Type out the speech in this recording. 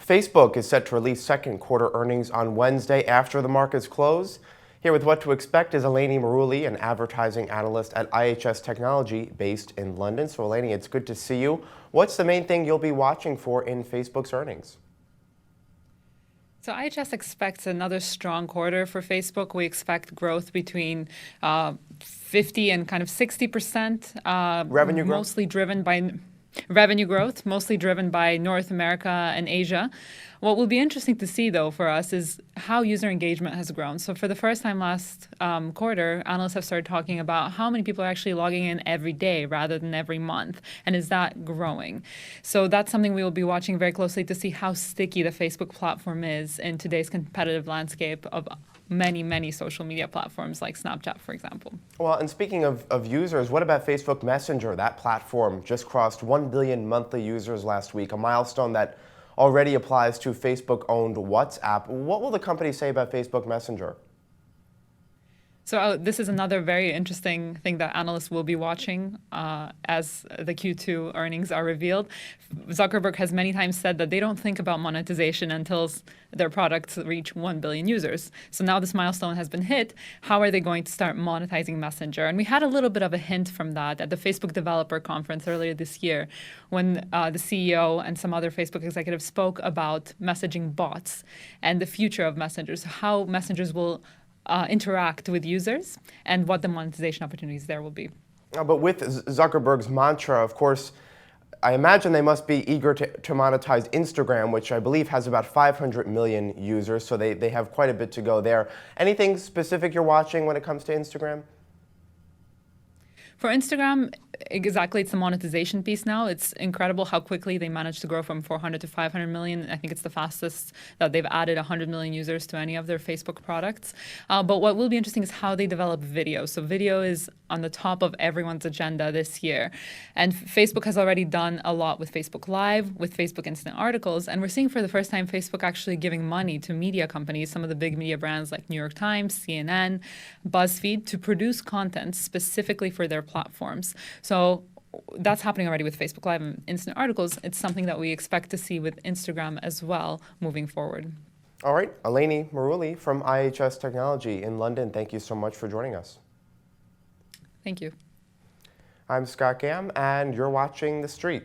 Facebook is set to release second quarter earnings on Wednesday after the markets close. Here with what to expect is Eleni Marouli, an advertising analyst at IHS Technology based in London. So Eleni, it's good to see you. What's the main thing you'll be watching for in Facebook's earnings? So IHS expects another strong quarter for Facebook. We expect growth between 50 and kind of 60%. Revenue growth? Mostly driven by revenue growth, mostly driven by North America and Asia. What will be interesting to see, though, for us is how user engagement has grown. So for the first time last quarter, analysts have started talking about how many people are actually logging in every day rather than every month. And is that growing? So that's something we will be watching very closely to see how sticky the Facebook platform is in today's competitive landscape of many social media platforms like Snapchat, for example. Well, and speaking of users, what about Facebook Messenger? That platform just crossed 1 billion monthly users last week, a milestone that already applies to Facebook-owned WhatsApp. What will the company say about Facebook Messenger? So this is another very interesting thing that analysts will be watching as the Q2 earnings are revealed. Zuckerberg has many times said that they don't think about monetization until their products reach 1 billion users. So now this milestone has been hit. How are they going to start monetizing Messenger? And we had a little bit of a hint from that at the Facebook Developer Conference earlier this year when the CEO and some other Facebook executives spoke about messaging bots and the future of messengers, how messengers will interact with users and what the monetization opportunities there will be. But with Zuckerberg's mantra, of course, I imagine they must be eager to monetize Instagram, which I believe has about 500 million users, so they have quite a bit to go there. Anything specific you're watching when it comes to Instagram? For Instagram, exactly, it's the monetization piece now. It's incredible how quickly they managed to grow from 400 to 500 million. I think it's the fastest that they've added 100 million users to any of their Facebook products. But what will be interesting is how they develop video. So video is on the top of everyone's agenda this year. And Facebook has already done a lot with Facebook Live, with Facebook Instant Articles. And we're seeing for the first time Facebook actually giving money to media companies, some of the big media brands like New York Times, CNN, BuzzFeed, to produce content specifically for their platforms. So that's happening already with Facebook Live and Instant Articles. It's something that we expect to see with Instagram as well moving forward. All right, Eleni Marouli from IHS Technology in London, thank you so much for joining us. Thank you. I'm Scott Gam, and you're watching The Street.